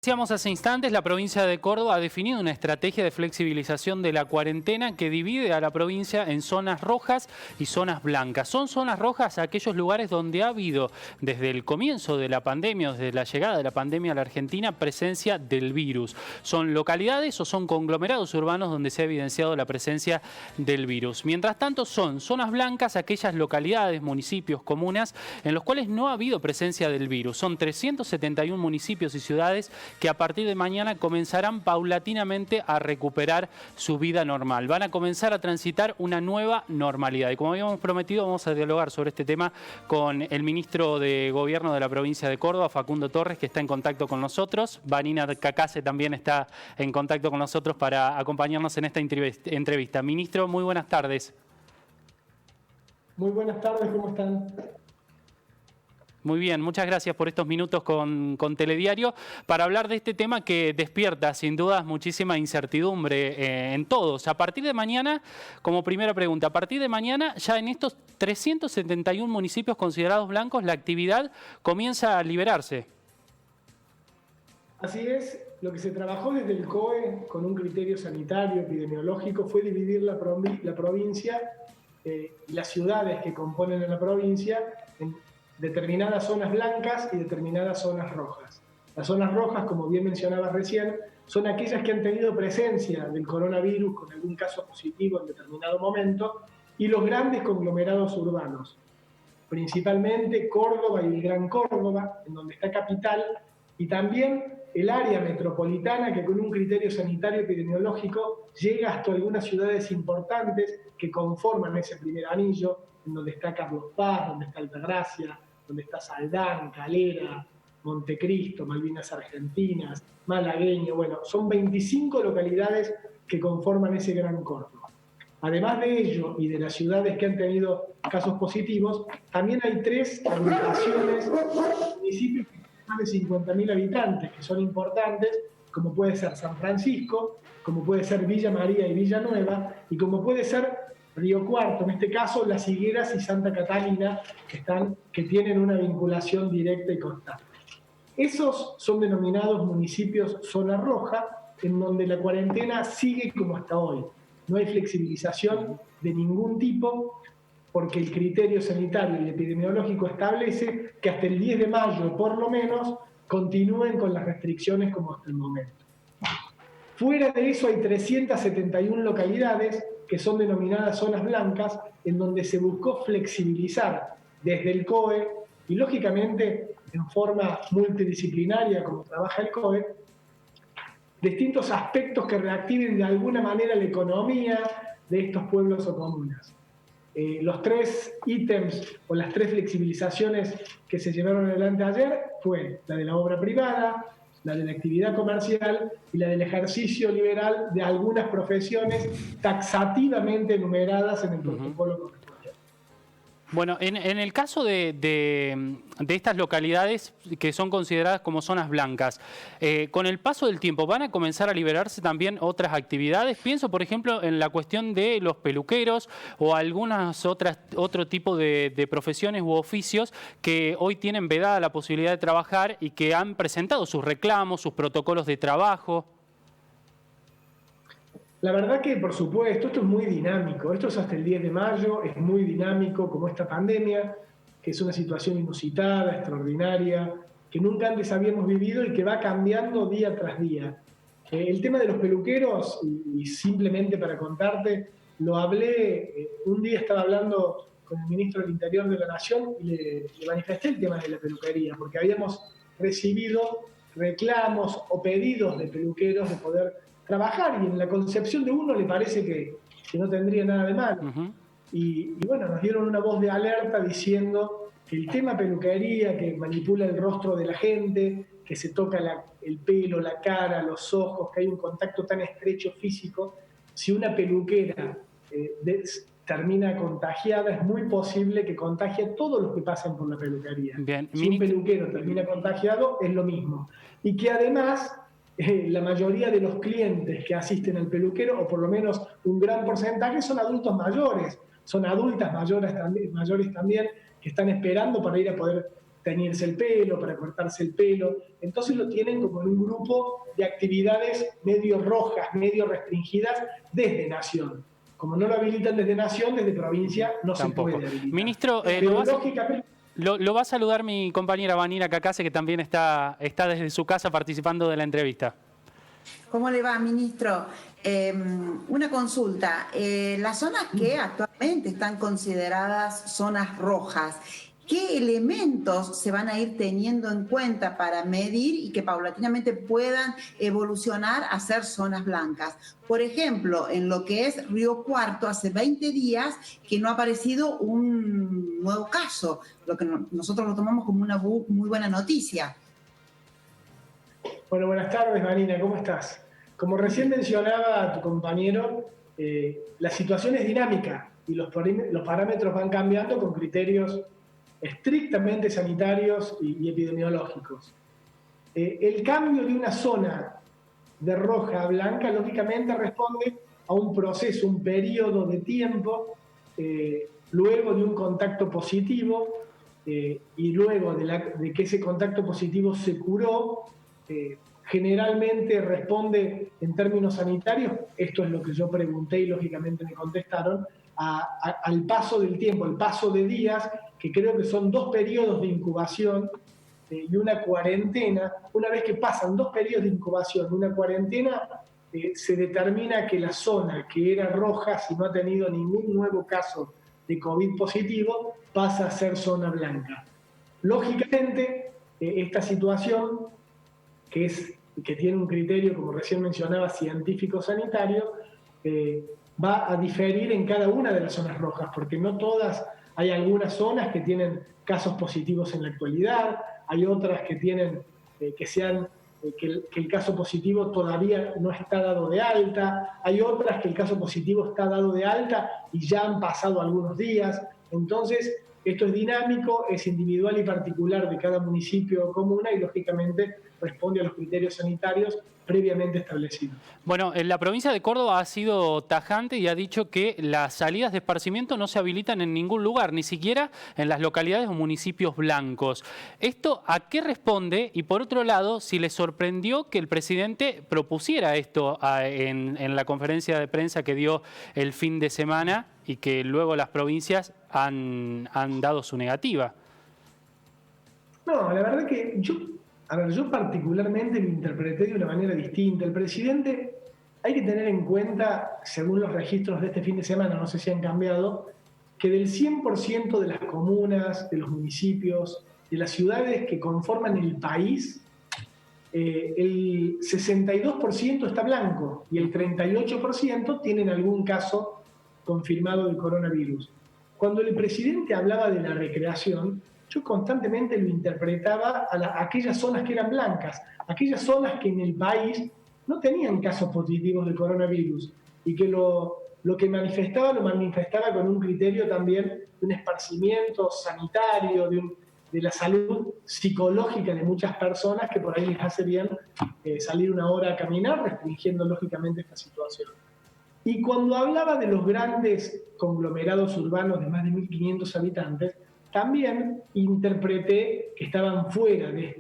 Decíamos hace instantes, la provincia de Córdoba ha definido una estrategia de flexibilización de la cuarentena que divide a la provincia en zonas rojas y zonas blancas. Son zonas rojas aquellos lugares donde ha habido desde el comienzo de la pandemia, desde la llegada de la pandemia a la Argentina, presencia del virus. Son localidades o son conglomerados urbanos donde se ha evidenciado la presencia del virus. Mientras tanto, son zonas blancas aquellas localidades, municipios, comunas en los cuales no ha habido presencia del virus. Son 371 municipios y ciudades que a partir de mañana comenzarán paulatinamente a recuperar su vida normal. Van a comenzar a transitar una nueva normalidad. Y como habíamos prometido, vamos a dialogar sobre este tema con el ministro de Gobierno de la provincia de Córdoba, Facundo Torres, que está en contacto con nosotros. Vanina Cacase también está en contacto con nosotros para acompañarnos en esta entrevista. Ministro, muy buenas tardes. Muy buenas tardes, ¿cómo están? Muy bien, muchas gracias por estos minutos con Telediario para hablar de este tema que despierta sin dudas muchísima incertidumbre en todos. A partir de mañana, como primera pregunta, a partir de mañana ya en estos 371 municipios considerados blancos la actividad comienza a liberarse. Así es, lo que se trabajó desde el COE con un criterio sanitario, epidemiológico, fue dividir la provincia y las ciudades que componen a la provincia en determinadas zonas blancas y determinadas zonas rojas. Las zonas rojas, como bien mencionabas recién, son aquellas que han tenido presencia del coronavirus con algún caso positivo en determinado momento, y los grandes conglomerados urbanos, principalmente Córdoba y el Gran Córdoba, en donde está Capital, y también el área metropolitana, que con un criterio sanitario epidemiológico llega hasta algunas ciudades importantes que conforman ese primer anillo, en donde está Carlos Paz, donde está Altagracia, donde está Saldán, Calera, Montecristo, Malvinas Argentinas, Malagueño. Bueno, son 25 localidades que conforman ese Gran Córdoba. Además de ello y de las ciudades que han tenido casos positivos, también hay 3 agrupaciones, municipios que tienen más de 50.000 habitantes, que son importantes, como puede ser San Francisco, como puede ser Villa María y Villa Nueva, y como puede ser Río Cuarto, en este caso Las Higueras y Santa Catalina, que tienen una vinculación directa y constante. Esos son denominados municipios zona roja, en donde la cuarentena sigue como hasta hoy. No hay flexibilización de ningún tipo, porque el criterio sanitario y epidemiológico establece que hasta el 10 de mayo, por lo menos, continúen con las restricciones como hasta el momento. Fuera de eso hay 371 localidades que son denominadas zonas blancas, en donde se buscó flexibilizar desde el COE y, lógicamente, en forma multidisciplinaria, como trabaja el COE, distintos aspectos que reactiven de alguna manera la economía de estos pueblos o comunas. Los 3 ítems o las 3 flexibilizaciones que se llevaron adelante ayer fue la de la obra privada, la de la actividad comercial y la del ejercicio liberal de algunas profesiones taxativamente enumeradas en el protocolo correspondiente. Bueno, en el caso de estas localidades que son consideradas como zonas blancas, con el paso del tiempo, ¿van a comenzar a liberarse también otras actividades? Pienso, por ejemplo, en la cuestión de los peluqueros o otro tipo de profesiones u oficios que hoy tienen vedada la posibilidad de trabajar y que han presentado sus reclamos, sus protocolos de trabajo. La verdad que, por supuesto, esto es muy dinámico. Esto es hasta el 10 de mayo, es muy dinámico como esta pandemia, que es una situación inusitada, extraordinaria, que nunca antes habíamos vivido y que va cambiando día tras día. El tema de los peluqueros, y simplemente para contarte, lo hablé, un día estaba hablando con el ministro del Interior de la Nación y le manifesté el tema de la peluquería, porque habíamos recibido reclamos o pedidos de peluqueros de poder trabajar, y en la concepción de uno le parece que no tendría nada de malo. Y bueno, nos dieron una voz de alerta diciendo que el tema peluquería, que manipula el rostro de la gente, que se toca el pelo, la cara, los ojos, que hay un contacto tan estrecho físico, si una peluquera termina contagiada, es muy posible que contagie a todos los que pasan por la peluquería. Bien. Si un peluquero termina contagiado, es lo mismo. Y que además la mayoría de los clientes que asisten al peluquero, o por lo menos un gran porcentaje, son adultos mayores, son adultas mayores también, que están esperando para ir a poder teñirse el pelo, para cortarse el pelo. Entonces lo tienen como en un grupo de actividades medio rojas, medio restringidas desde Nación. Como no lo habilitan desde Nación, desde provincia no Tampoco se puede habilitar. Ministro, lógicamente... Lo va a saludar mi compañera Vanina Cacase, que también está desde su casa participando de la entrevista. ¿Cómo le va, ministro? Una consulta. Las zonas que actualmente están consideradas zonas rojas, ¿qué elementos se van a ir teniendo en cuenta para medir y que paulatinamente puedan evolucionar a ser zonas blancas? Por ejemplo, en lo que es Río Cuarto, hace 20 días que no ha aparecido un nuevo caso, lo que nosotros lo tomamos como una muy buena noticia. Bueno, buenas tardes, Vanina, ¿cómo estás? Como recién mencionaba tu compañero, la situación es dinámica y los parámetros van cambiando con criterios estrictamente sanitarios y epidemiológicos. El cambio de una zona de roja a blanca, lógicamente, responde a un proceso, un periodo de tiempo, luego de un contacto positivo y luego de que ese contacto positivo se curó. Generalmente responde en términos sanitarios, esto es lo que yo pregunté y lógicamente me contestaron, al paso del tiempo, al paso de días, que creo que son 2 periodos de incubación y una cuarentena. Una vez que pasan 2 periodos de incubación y una cuarentena, se determina que la zona que era roja, si no ha tenido ningún nuevo caso de COVID positivo, pasa a ser zona blanca. Lógicamente, esta situación que tiene un criterio, como recién mencionaba, científico-sanitario, va a diferir en cada una de las zonas rojas, porque no todas, hay algunas zonas que tienen casos positivos en la actualidad, hay otras que tienen, que el caso positivo todavía no está dado de alta, hay otras que el caso positivo está dado de alta y ya han pasado algunos días. Entonces, esto es dinámico, es individual y particular de cada municipio o comuna y, lógicamente, responde a los criterios sanitarios previamente establecidos. Bueno, la provincia de Córdoba ha sido tajante y ha dicho que las salidas de esparcimiento no se habilitan en ningún lugar, ni siquiera en las localidades o municipios blancos. ¿Esto a qué responde? Y por otro lado, si le sorprendió que el presidente propusiera esto en la conferencia de prensa que dio el fin de semana y que luego las provincias han dado su negativa. No, la verdad que yo particularmente lo interpreté de una manera distinta. El presidente, hay que tener en cuenta, según los registros de este fin de semana, no sé si han cambiado, que del 100% de las comunas, de los municipios, de las ciudades que conforman el país, el 62% está blanco y el 38% tienen algún caso confirmado del coronavirus. Cuando el presidente hablaba de la recreación, yo constantemente lo interpretaba a aquellas zonas que eran blancas, aquellas zonas que en el país no tenían casos positivos de coronavirus y que lo que manifestaba lo manifestaba con un criterio también de un esparcimiento sanitario, de la salud psicológica de muchas personas que por ahí les hace bien salir una hora a caminar, restringiendo lógicamente esta situación. Y cuando hablaba de los grandes conglomerados urbanos de más de 1.500 habitantes, también interpreté que estaban fuera de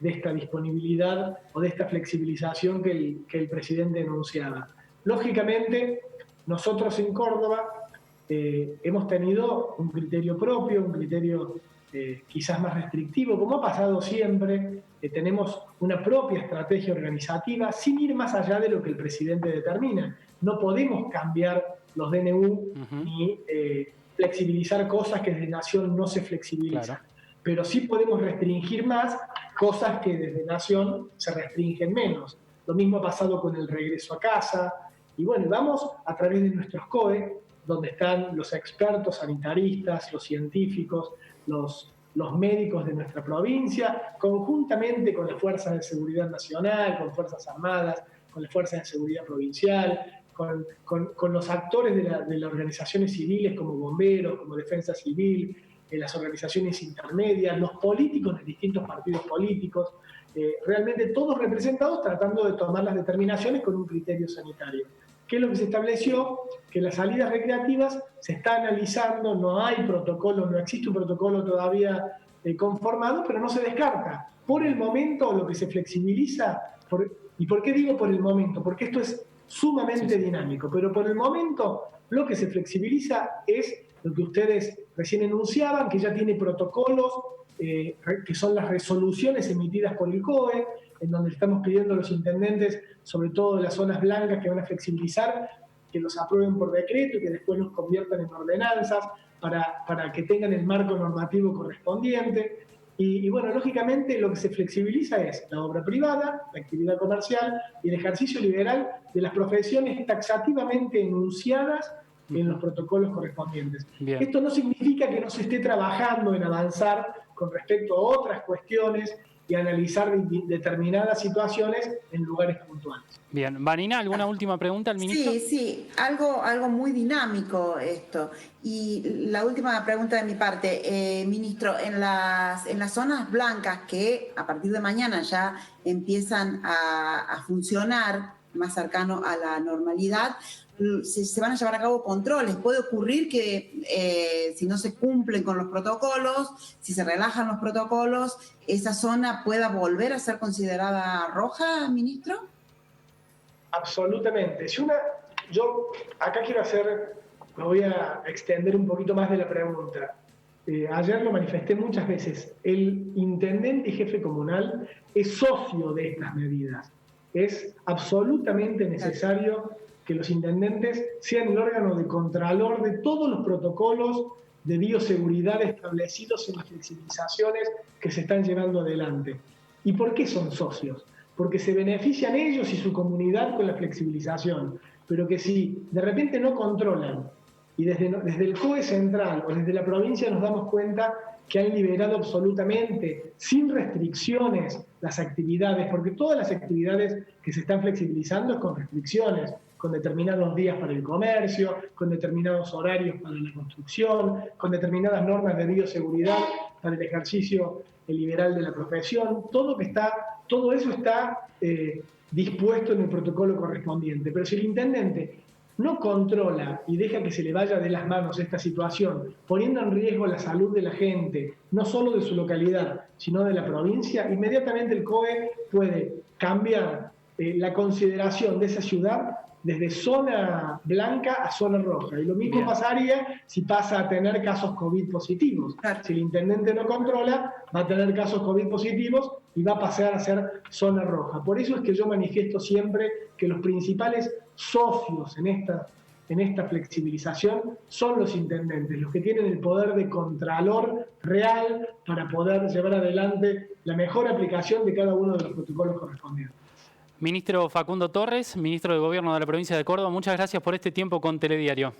esta disponibilidad o de esta flexibilización que el presidente enunciaba. Lógicamente, nosotros en Córdoba hemos tenido un criterio propio, un criterio quizás más restrictivo, como ha pasado siempre. Tenemos una propia estrategia organizativa sin ir más allá de lo que el presidente determina. No podemos cambiar los DNU ni flexibilizar cosas que desde Nación no se flexibilizan. Claro. Pero sí podemos restringir más cosas que desde Nación se restringen menos. Lo mismo ha pasado con el regreso a casa. Y bueno, vamos a través de nuestros COE, donde están los expertos sanitaristas, los científicos, los médicos de nuestra provincia, conjuntamente con las Fuerzas de Seguridad Nacional, con Fuerzas Armadas, con las Fuerzas de Seguridad Provincial, con los actores de las organizaciones civiles como bomberos, como defensa civil, las organizaciones intermedias, los políticos de distintos partidos políticos, realmente todos representados tratando de tomar las determinaciones con un criterio sanitario. ¿Qué es lo que se estableció? Que las salidas recreativas se está analizando, no hay protocolo, no existe un protocolo todavía conformado, pero no se descarta. Por el momento lo que se flexibiliza, ¿y por qué digo por el momento? Porque esto es sumamente dinámico, pero por el momento lo que se flexibiliza es lo que ustedes recién enunciaban, que ya tiene protocolos, que son las resoluciones emitidas por el COE, en donde estamos pidiendo a los intendentes, sobre todo de las zonas blancas que van a flexibilizar, que los aprueben por decreto y que después los conviertan en ordenanzas para que tengan el marco normativo correspondiente. Y bueno, lógicamente lo que se flexibiliza es la obra privada, la actividad comercial y el ejercicio liberal de las profesiones taxativamente enunciadas en los protocolos correspondientes. Bien. Esto no significa que no se esté trabajando en avanzar con respecto a otras cuestiones y analizar determinadas situaciones en lugares puntuales. Bien. Vanina, ¿alguna última pregunta al ministro? Sí, algo muy dinámico esto. Y la última pregunta de mi parte, ministro, en las zonas blancas que a partir de mañana ya empiezan a funcionar más cercano a la normalidad, se van a llevar a cabo controles. Puede ocurrir que si no se cumplen con los protocolos, si se relajan los protocolos, esa zona pueda volver a ser considerada roja, ministro. Absolutamente. Yo acá me voy a extender un poquito más de la pregunta. Ayer lo manifesté muchas veces. El intendente y jefe comunal es socio de estas medidas. Es absolutamente necesario que los intendentes sean el órgano de contralor de todos los protocolos de bioseguridad establecidos en las flexibilizaciones que se están llevando adelante. ¿Y por qué son socios? Porque se benefician ellos y su comunidad con la flexibilización, pero que si de repente no controlan, y desde el COE central o desde la provincia nos damos cuenta que han liberado absolutamente, sin restricciones, las actividades, porque todas las actividades que se están flexibilizando es con restricciones, con determinados días para el comercio, con determinados horarios para la construcción, con determinadas normas de bioseguridad para el ejercicio liberal de la profesión, todo eso está dispuesto en el protocolo correspondiente. Pero si el intendente no controla y deja que se le vaya de las manos esta situación, poniendo en riesgo la salud de la gente, no solo de su localidad, sino de la provincia, inmediatamente el COE puede cambiar la consideración de esa ciudad desde zona blanca a zona roja. Y lo mismo pasaría si pasa a tener casos COVID positivos. Si el intendente no controla, va a tener casos COVID positivos y va a pasar a ser zona roja. Por eso es que yo manifiesto siempre que los principales socios en esta flexibilización son los intendentes, los que tienen el poder de contralor real para poder llevar adelante la mejor aplicación de cada uno de los protocolos correspondientes. Ministro Facundo Torres, ministro de Gobierno de la provincia de Córdoba, muchas gracias por este tiempo con Telediario.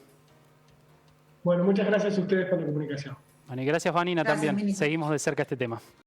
Bueno, muchas gracias a ustedes por la comunicación. Bueno, y gracias, Vanina, también. Ministro. Seguimos de cerca este tema.